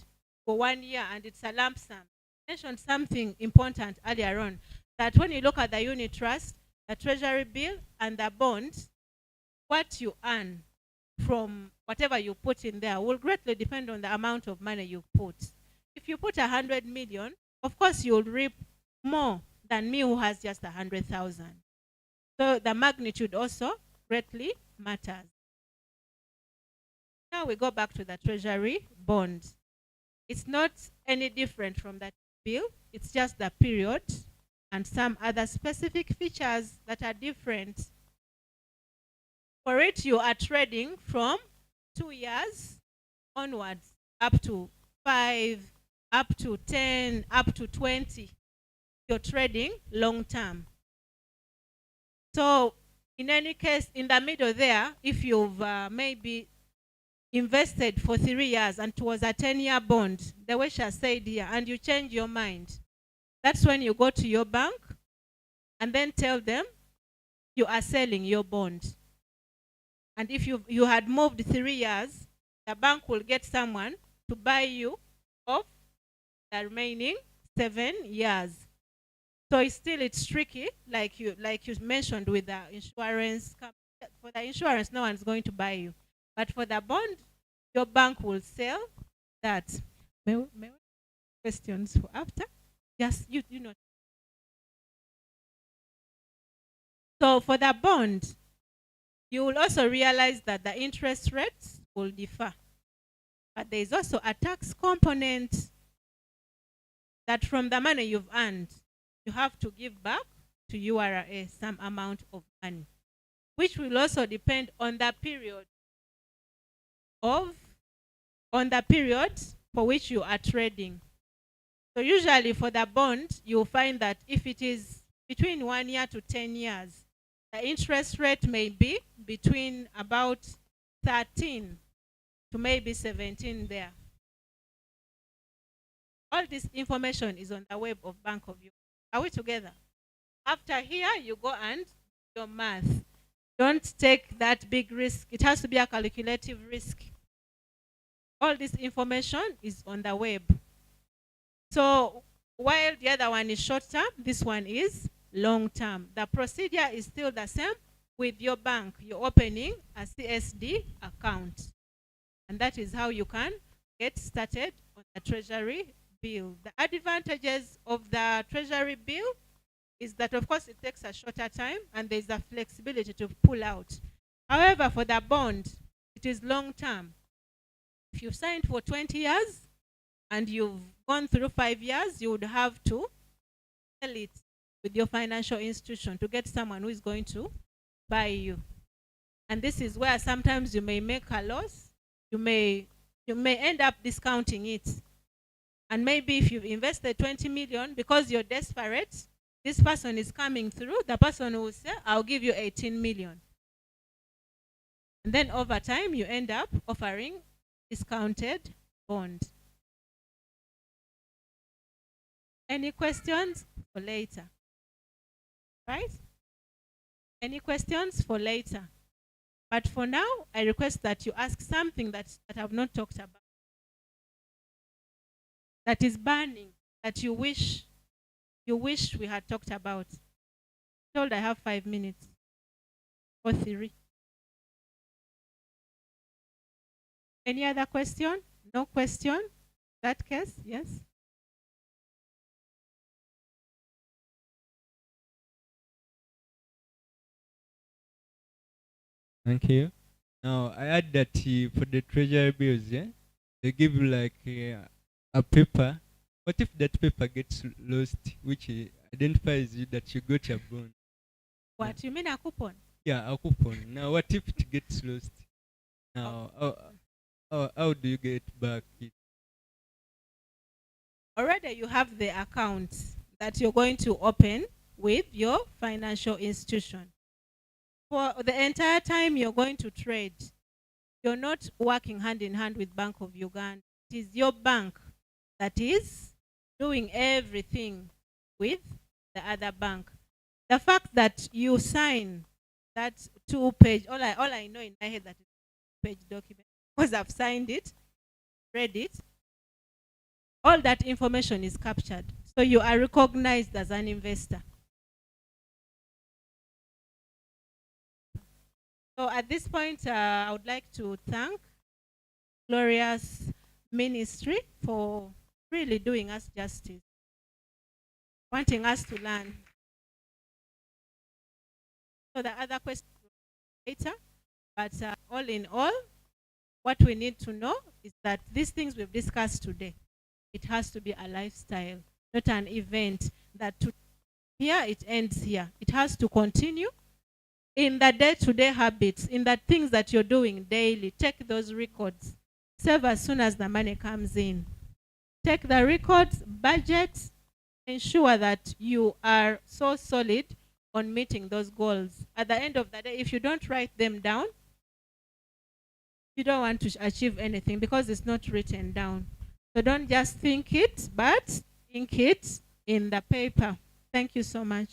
for 1 year and it's a lump sum. I mentioned something important earlier on, that when you look at the unit trust, the treasury bill and the bond, what you earn from whatever you put in there will greatly depend on the amount of money you put. If you put 100 million, of course you'll reap more than me who has just 100,000. So the magnitude also greatly matters. Now we go back to the treasury bond. It's not any different from that bill. It's just the period and some other specific features that are different. For it, you are trading from 2 years onwards, up to 5, up to 10, up to 20. You're trading long term. So in any case, in the middle there, if you've maybe invested for 3 years and it was a 10-year bond, the way she said here, and you change your mind, that's when you go to your bank and then tell them you are selling your bond. And if you had moved 3 years, the bank will get someone to buy you off the remaining 7 years. So it's tricky, like you mentioned with the insurance. For the insurance, no one's going to buy you. But for the bond, your bank will sell that. May questions for after? Yes, you know. So for the bond, you will also realize that the interest rates will differ. But there is also a tax component that from the money you've earned, you have to give back to URA some amount of money, which will also depend on the period for which you are trading. So usually for the bond, you'll find that if it is between 1 year to 10 years, the interest rate may be between about 13 to maybe 17 there. All this information is on the web of Bank of URA. Are we together? After here, you go and do your math. Don't take that big risk. It has to be a calculative risk. All this information is on the web. So while the other one is short term, this one is long term. The procedure is still the same with your bank. You're opening a CSD account. And that is how you can get started on the treasury bill. The advantages of the treasury bill is that, of course, it takes a shorter time and there's a flexibility to pull out. However, for the bond, it is long term. If you signed for 20 years and you've gone through 5 years, you would have to sell it with your financial institution to get someone who is going to buy you. And this is where sometimes you may make a loss you may end up discounting it. And maybe if you've invested 20 million, because you're desperate, this person is coming through, the person will say, I'll give you 18 million. And then over time, you end up offering discounted bond. Any questions for later? Right? Any questions for later? But for now, I request that you ask something that I've not talked about, that is burning, that you wish we had talked about. Told I have 5 minutes or 3. Any other question? No question? That case, yes. Thank you. Now, I heard that for the treasury bills, they give you like a paper. What if that paper gets lost, which identifies you that you got a bond? What, you mean a coupon? Yeah, a coupon. Now, what if it gets lost? Now, how do you get back it? Already you have the account that you're going to open with your financial institution. For the entire time you're going to trade, you're not working hand in hand with Bank of Uganda. It is your bank that is doing everything with the other bank. The fact that you sign that 2-page, all I know in my head that it's a 2-page document, because I've signed it, read it, all that information is captured. So you are recognized as an investor. So at this point, I would like to thank Glorious Ministry for really doing us justice, wanting us to learn. So the other question later, but all in all, what we need to know is that these things we've discussed today, it has to be a lifestyle, not an event that here it ends here. It has to continue in the day-to-day habits, in the things that you're doing daily. Take those records. Save as soon as the money comes in. Take the records, budget, ensure that you are so solid on meeting those goals. At the end of the day, if you don't write them down, you don't want to achieve anything because it's not written down. So don't just think it, but think it in the paper. Thank you so much.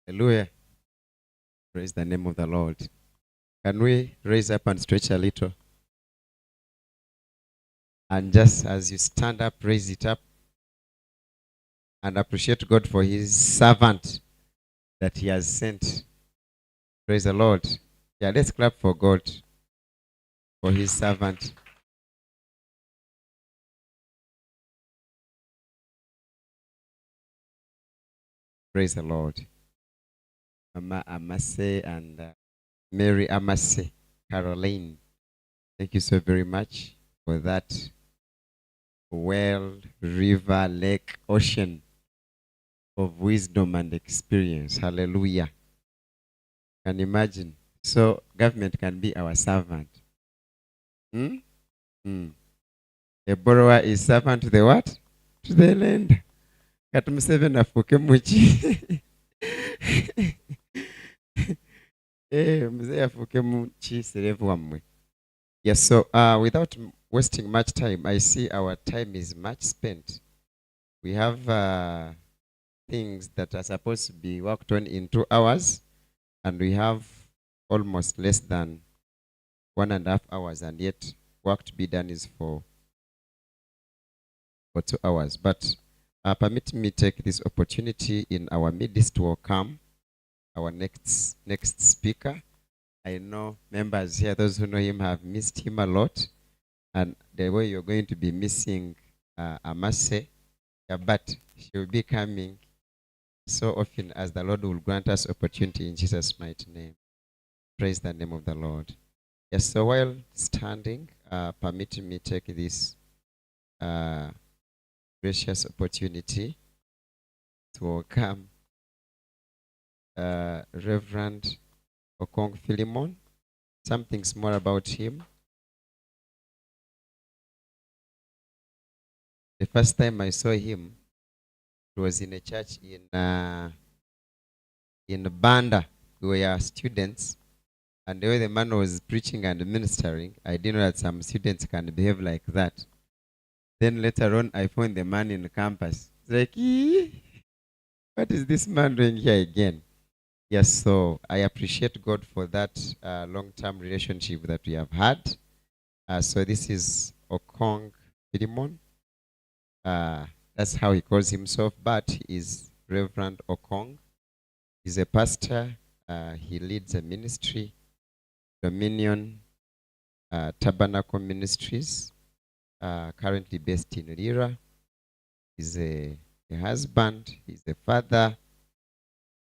Hallelujah. Praise the name of the Lord. Can we raise up and stretch a little? And just as you stand up, raise it up and appreciate God for his servant that he has sent. Praise the Lord. Yeah, let's clap for God for his servant. Praise the Lord. Mama Amase and Mary Amase, Caroline. Thank you so very much for that well, river, lake, ocean of wisdom and experience. Hallelujah. Can imagine. So government can be our servant. The borrower is servant to the what? To the lender. Katumuseveni afuke muki. Yes, so without wasting much time, I see our time is much spent. We have things that are supposed to be worked on in 2 hours, and we have almost less than 1.5 hours, and yet work to be done is for 2 hours. But permit me take this opportunity in our midst to welcome our next speaker. I know members here, those who know him, have missed him a lot, and the way you're going to be missing Amase, but she will be coming so often as the Lord will grant us opportunity in Jesus' mighty name. Praise the name of the Lord. Yes, so while standing, permit me take this precious opportunity to welcome Reverend Okong Philemon. Something small about him. The first time I saw him, it was in a church in Banda. We were students, and the way the man was preaching and ministering, I didn't know that some students can behave like that. Then later on, I found the man in the campus. It's like, "Ee, what is this man doing here again?" Yes, so I appreciate God for that long-term relationship that we have had. So this is Okong Philemon. That's how he calls himself, but he is Reverend Okong. He's a pastor. He leads a ministry, Dominion Tabernacle Ministries, currently based in Lira. He's a husband. He's a father.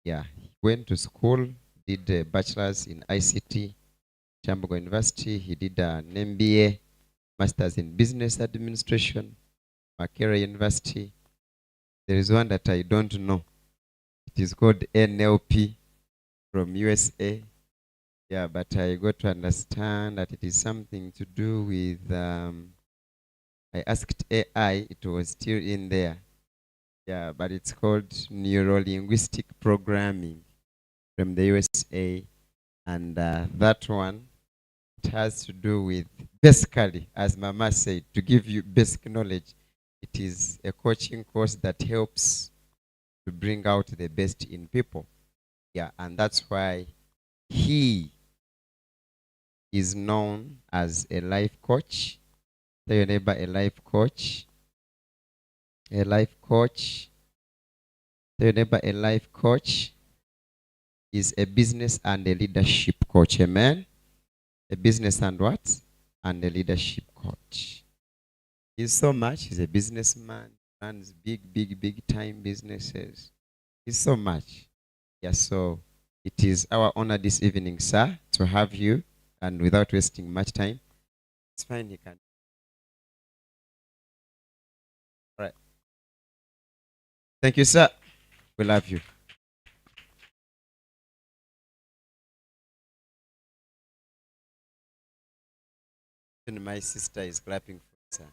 Yeah, he went to school, did a bachelor's in ICT, Chambogo University. He did an MBA, master's in business administration, Makerere University. There is one that I don't know. It is called NLP from USA. Yeah, but I got to understand that it is something to do with, I asked AI, it was still in there. Yeah, but it's called Neuro-Linguistic Programming from the USA. And that one, it has to do with, basically, as Mama said, to give you basic knowledge, it is a coaching course that helps to bring out the best in people. Yeah, and that's why he is known as a life coach. Tell your neighbor, a life coach. A life coach. Tell your neighbor, a life coach is a business and a leadership coach. Amen. A business and what? And a leadership coach. He's so much. He's a businessman, runs big time businesses. He's so much. Yeah, so it is our honor this evening, sir, to have you. And without wasting much time, it's fine, you can. All right. Thank you, sir. We love you. My sister is clapping for you, sir.